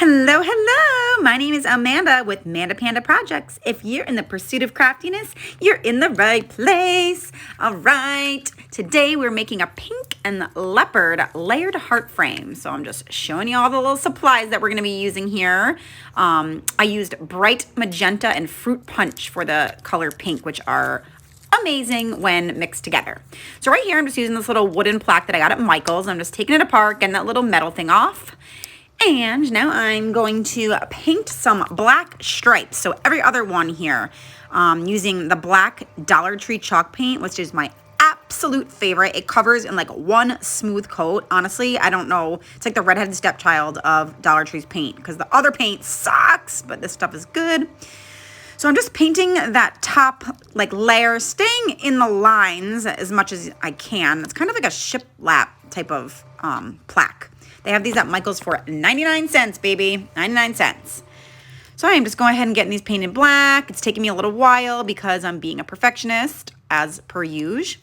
Hello, hello. My name is Amanda with Manda Panda Projects. If you're in the pursuit of craftiness, you're in the right place. All right. Today we're making a pink and leopard layered heart frame. So I'm just showing you all the little supplies that we're going to be using here. I used bright magenta and fruit punch for the color pink, which are amazing when mixed together. So right here, I'm just using this little wooden plaque that I got at Michael's. I'm just taking it apart, getting that little metal thing off. And now I'm going to paint some black stripes. So every other one here, using the black Dollar Tree chalk paint, which is my absolute favorite. It covers in like one smooth coat. Honestly, I don't know. It's like the redheaded stepchild of Dollar Tree's paint because the other paint sucks, but this stuff is good. So I'm just painting that top like layer, staying in the lines as much as I can. It's kind of like a shiplap type of plaque. They have these at Michael's for 99 cents, baby, 99 cents. So I'm just going ahead and getting these painted black. It's taking me a little while because I'm being a perfectionist as per usual.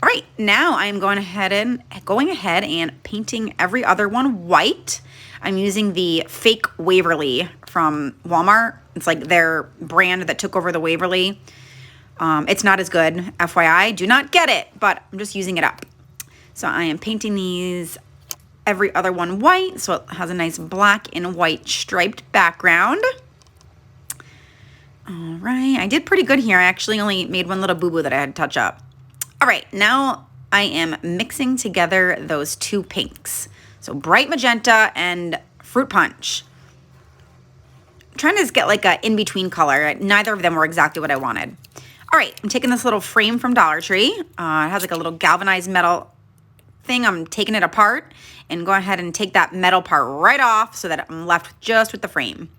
All right, now I'm going ahead and painting every other one white. I'm using the fake Waverly from Walmart. It's like their brand that took over the Waverly. It's not as good, FYI. Do not get it, but I'm just using it up. So I am painting these every other one white, so it has a nice black and white striped background. All right, I did pretty good here. I actually only made one little boo-boo that I had to touch up. All right, now I am mixing together those two pinks. So bright magenta and fruit punch. I'm trying to just get like a in-between color. Neither of them were exactly what I wanted. All right, I'm taking this little frame from Dollar Tree. It has like a little galvanized metal thing. I'm taking it apart and go ahead and take that metal part right off so that I'm left just with the frame.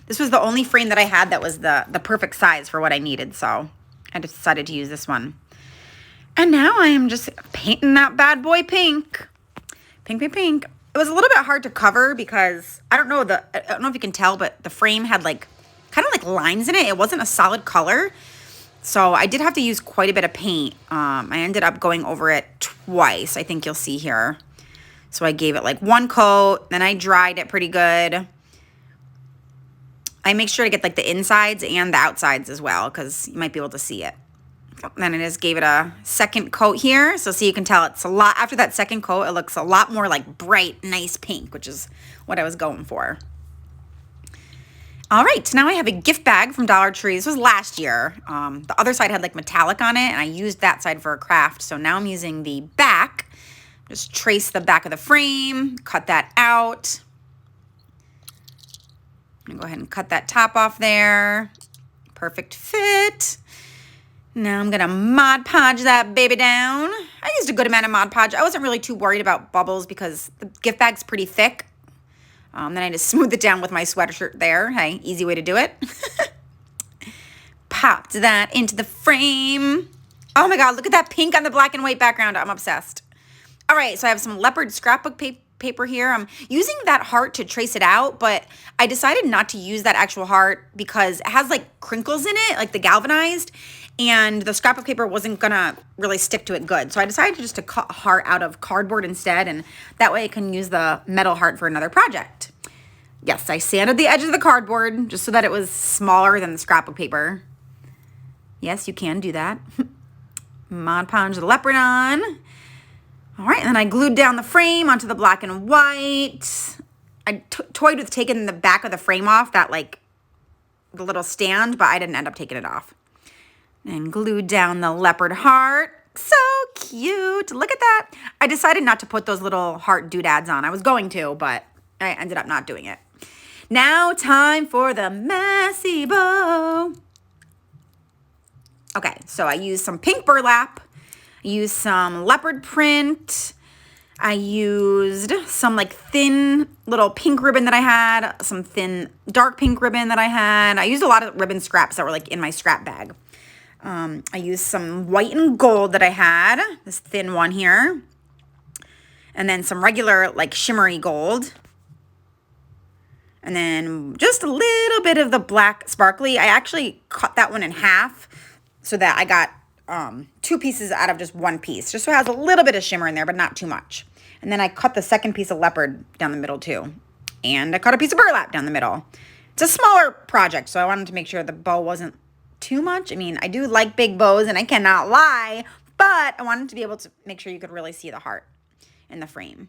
This was the only frame that I had that was the perfect size for what I needed, so I decided to use this one. And now I am just painting that bad boy pink. Pink, pink, pink. It was a little bit hard to cover because I don't know if you can tell, but the frame had like kind of like lines in it. It wasn't a solid color. So I did have to use quite a bit of paint. I ended up going over it twice, I think you'll see here. So I gave it like one coat, then I dried it pretty good. I make sure to get like the insides and the outsides as well because you might be able to see it. Then I just gave it a second coat here. So see, you can tell it's a lot, after that second coat, it looks a lot more like bright, nice pink, which is what I was going for. All right, so now I have a gift bag from Dollar Tree. This was last year. The other side had like metallic on it, and I used that side for a craft. So now I'm using the back. Just trace the back of the frame, cut that out. I'm gonna go ahead and cut that top off there. Perfect fit. Now I'm gonna Mod Podge that baby down. I used a good amount of Mod Podge. I wasn't really too worried about bubbles because the gift bag's pretty thick. Then I just smoothed it down with my sweatshirt there. Hey, easy way to do it. Popped that into the frame. Oh my God, look at that pink on the black and white background. I'm obsessed. All right, so I have some Leopard scrapbook paper here. I'm using that heart to trace it out, but I decided not to use that actual heart because it has like crinkles in it, like the galvanized, and the scrapbook paper wasn't gonna really stick to it good. So I decided just to cut a heart out of cardboard instead, and that way I can use the metal heart for another project. Yes, I sanded the edge of the cardboard just so that it was smaller than the scrapbook paper. Yes, you can do that. Mod Podge the leopard on. All right, and then I glued down the frame onto the black and white. I toyed with taking the back of the frame off, that like the little stand, but I didn't end up taking it off. And glued down the leopard heart. So cute. Look at that. I decided not to put those little heart doodads on. I was going to, but I ended up not doing it. Now time for the messy bow. Okay, so I used some pink burlap. I used some leopard print. I used some like thin little pink ribbon that I had, some thin dark pink ribbon that I had. I used a lot of ribbon scraps that were like in my scrap bag. I used some white and gold that I had, this thin one here. And then some regular like shimmery gold. And then just a little bit of the black sparkly. I actually cut that one in half so that I got two pieces out of just one piece, just so it has a little bit of shimmer in there, but not too much. And then I cut the second piece of leopard down the middle too. And I cut a piece of burlap down the middle. It's a smaller project, so I wanted to make sure the bow wasn't too much. I mean, I do like big bows, and I cannot lie, but I wanted to be able to make sure you could really see the heart in the frame.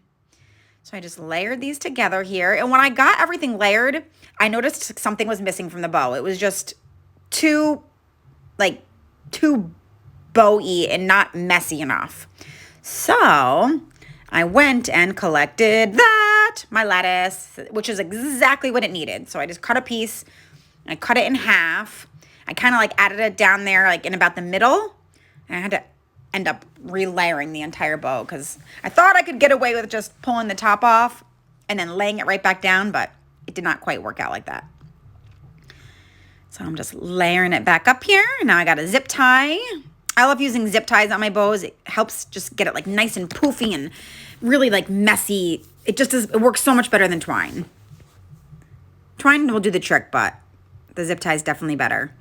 So I just layered these together here. And when I got everything layered, I noticed something was missing from the bow. It was just too bowy and not messy enough. So I went and collected that, my lettuce, which is exactly what it needed. So I just cut a piece, I cut it in half. I kind of like added it down there like in about the middle. And I had to end up relayering the entire bow because I thought I could get away with just pulling the top off and then laying it right back down, but it did not quite work out like that. So I'm just layering it back up here. Now I got a zip tie. I love using zip ties on my bows. It helps just get it like nice and poofy and really like messy. It works so much better than twine. Twine will do the trick, but the zip tie is definitely better.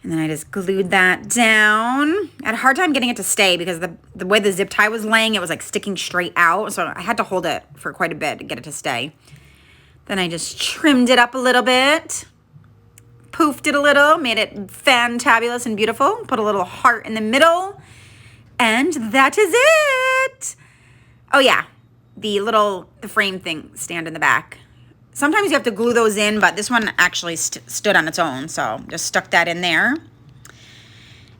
And then I just glued that down. I had a hard time getting it to stay because the way the zip tie was laying, it was like sticking straight out. So I had to hold it for quite a bit to get it to stay. Then I just trimmed it up a little bit. Poofed it a little, made it fantabulous and beautiful. Put a little heart in the middle. And that is it. Oh yeah, the frame thing stand in the back. Sometimes you have to glue those in, but this one actually stood on its own, so just stuck that in there.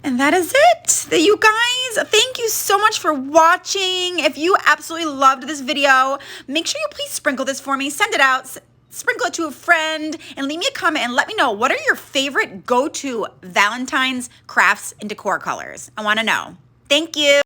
And that is it. You guys, thank you so much for watching. If you absolutely loved this video, make sure you please sprinkle this for me. Send it out, sprinkle it to a friend, and leave me a comment and let me know, what are your favorite go-to Valentine's crafts and decor colors? I want to know. Thank you.